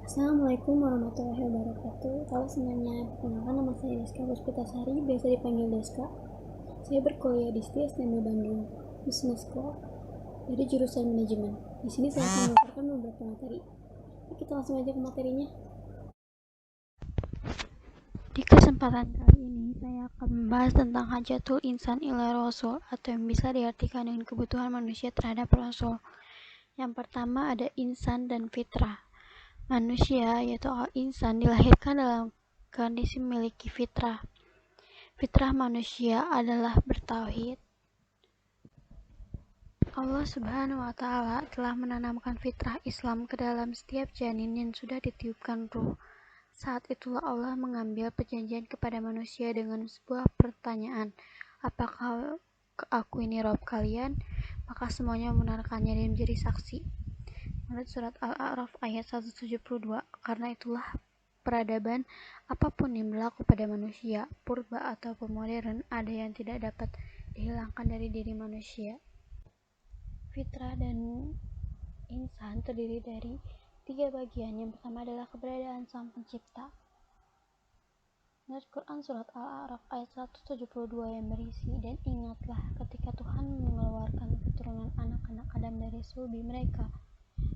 Assalamualaikum warahmatullahi wabarakatuh. Halo semuanya, perkenalkan nama saya Deska Puspitasari, biasa dipanggil Deska. Saya berkuliah di STI STM Bandung Business School dari jurusan manajemen. Di sini saya akan memaparkan beberapa materi. Kita langsung aja ke materinya. Di kesempatan kali ini saya akan membahas tentang hajatul insan ila rasul, atau yang bisa diartikan dengan kebutuhan manusia terhadap rasul. Yang pertama ada insan dan fitrah. Manusia, yaitu al-insan, dilahirkan dalam kondisi memiliki fitrah. Fitrah manusia adalah bertauhid. Allah Subhanahu wa Ta'ala telah menanamkan fitrah Islam ke dalam setiap janin yang sudah ditiupkan ruh. Saat itulah Allah mengambil perjanjian kepada manusia dengan sebuah pertanyaan, apakah aku ini Rob kalian? Maka semuanya membenarkannya dan menjadi saksi. Menurut surat Al-A'raf ayat 172, karena itulah peradaban apapun yang berlaku pada manusia, purba ataupun modern, ada yang tidak dapat dihilangkan dari diri manusia. Fitrah dan insan terdiri dari 3 bagian. Yang pertama adalah keberadaan Sang Pencipta. Menurut Quran surat Al-A'raf ayat 172 yang berisi, dan ingatlah ketika Tuhan mengeluarkan keturunan anak-anak Adam dari sulbi mereka,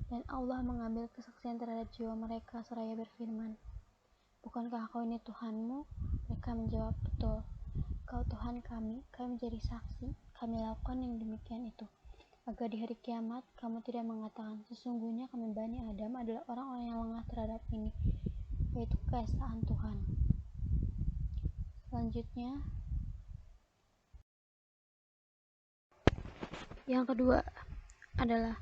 dan Allah mengambil kesaksian terhadap jiwa mereka seraya berfirman, bukankah kau ini Tuhanmu? Mereka menjawab, betul, kau Tuhan kami menjadi saksi, kami lakukan yang demikian itu, agar di hari kiamat kamu tidak mengatakan, sesungguhnya kami Bani Adam adalah orang-orang yang lengah terhadap ini, yaitu keesaan Tuhan. Selanjutnya, yang kedua adalah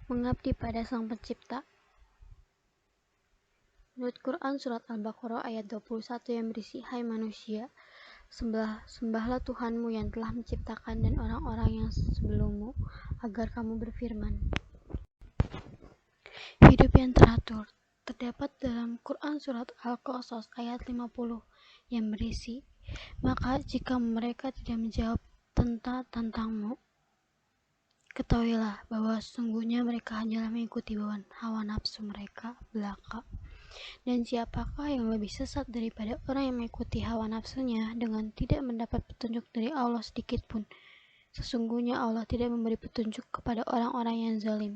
mengabdi pada Sang Pencipta. Menurut Quran surat Al-Baqarah ayat 21 yang berisi, hai manusia, sembahlah Tuhanmu yang telah menciptakan dan orang-orang yang sebelummu, agar kamu berfirman. Hidup yang teratur terdapat dalam Quran surat Al-Qasas ayat 50 yang berisi, maka jika mereka tidak menjawab tentangmu, ketahuilah bahwa sesungguhnya mereka hanyalah mengikuti hawa nafsu mereka belaka. Dan siapakah yang lebih sesat daripada orang yang mengikuti hawa nafsunya dengan tidak mendapat petunjuk dari Allah sedikit pun. Sesungguhnya Allah tidak memberi petunjuk kepada orang-orang yang zalim.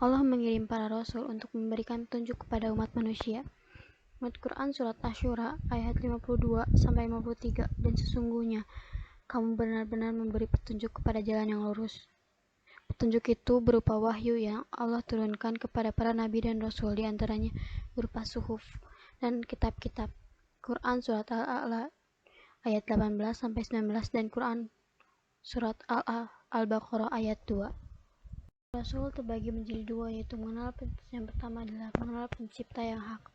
Allah mengirim para rasul untuk memberikan petunjuk kepada umat manusia. Menurut Quran surat Asy-Syura ayat 52-53, dan sesungguhnya kamu benar-benar memberi petunjuk kepada jalan yang lurus. Petunjuk itu berupa wahyu yang Allah turunkan kepada para nabi dan rasul, diantaranya berupa suhuf dan kitab-kitab. Quran surat Al-A'la ayat 18-19 dan Quran surat Al-Baqarah ayat 2. Rasul terbagi menjadi 2, yaitu yang pertama adalah mengenal pencipta yang hak.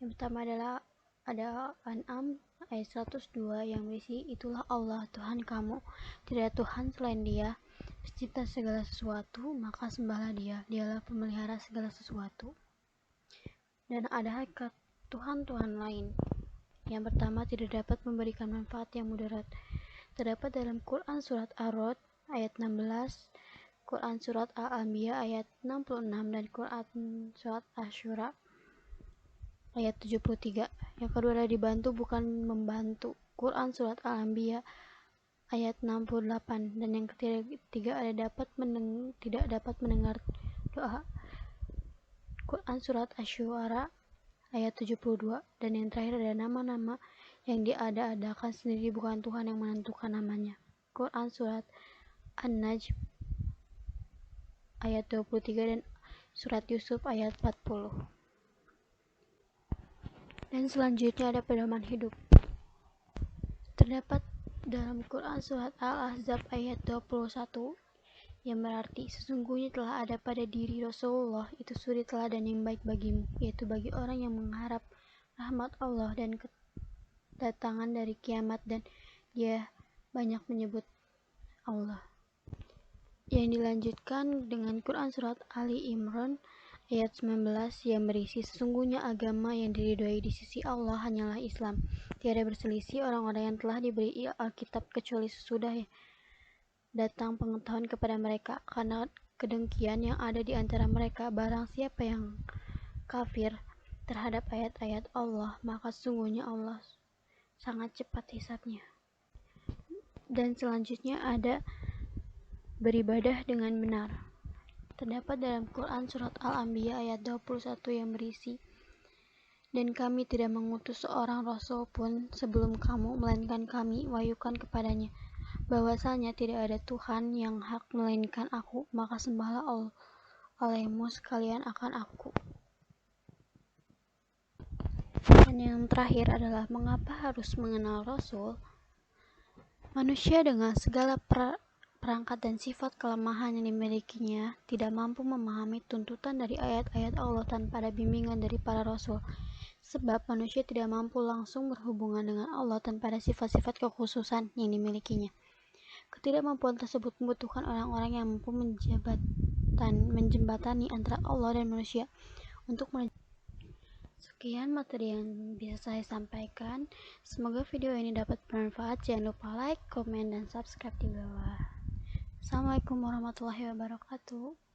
Yang pertama adalah ada An'am ayat 102 yang berisi, itulah Allah Tuhan kamu, tidak ada Tuhan selain Dia, pencipta segala sesuatu, maka sembahlah Dia, Dialah pemelihara segala sesuatu. Dan ada hakikat Tuhan-Tuhan lain. Yang pertama tidak dapat memberikan manfaat yang mudarat. Terdapat dalam Quran surat Ar-Rod ayat 16, Quran surat Al-Anbiya ayat 66, dan Quran surat Asy-Syura ayat 73. Yang kedua adalah dibantu bukan membantu. Quran surat Al-Anbiya ayat 68, dan yang ketiga ada tidak dapat mendengar doa. Quran surat Asy-Syu'ara ayat 72, dan yang terakhir ada nama-nama yang diada-adakan sendiri, bukan Tuhan yang menentukan namanya. Quran surat An-Najm ayat 23 dan surat Yusuf ayat 40. Dan selanjutnya ada pedoman hidup. Terdapat dalam Quran surat Al-Ahzab ayat 21 yang berarti, sesungguhnya telah ada pada diri Rasulullah itu suri teladan yang baik bagimu, yaitu bagi orang yang mengharap rahmat Allah dan kedatangan dari kiamat, dan dia banyak menyebut Allah. Yang dilanjutkan dengan Quran surat Ali Imran ayat 19 yang berisi, sesungguhnya agama yang diridhoi di sisi Allah hanyalah Islam. Tiada berselisih orang-orang yang telah diberi Alkitab kecuali sesudah datang pengetahuan kepada mereka, karena kedengkian yang ada di antara mereka. Barang siapa yang kafir terhadap ayat-ayat Allah, maka sungguhnya Allah sangat cepat hisabnya. Dan selanjutnya ada beribadah dengan benar. Terdapat dalam Quran surat Al-Anbiya ayat 21 yang berisi, dan kami tidak mengutus seorang rasul pun sebelum kamu, melainkan kami wahyukan kepadanya bahwasanya tidak ada Tuhan yang hak melainkan aku, maka sembahlah olehmu sekalian akan aku. Dan yang terakhir adalah mengapa harus mengenal Rasul. Manusia dengan segala perangkat dan sifat kelemahan yang dimilikinya tidak mampu memahami tuntutan dari ayat-ayat Allah tanpa ada bimbingan dari para Rasul. Sebab manusia tidak mampu langsung berhubungan dengan Allah tanpa ada sifat-sifat kekhususan yang dimilikinya. Ketidakmampuan tersebut membutuhkan orang-orang yang mampu menjembatani antara Allah dan manusia untuk Sekian materi yang bisa saya sampaikan. Semoga video ini dapat bermanfaat. Jangan lupa like, komen, dan subscribe di bawah. Assalamualaikum warahmatullahi wabarakatuh.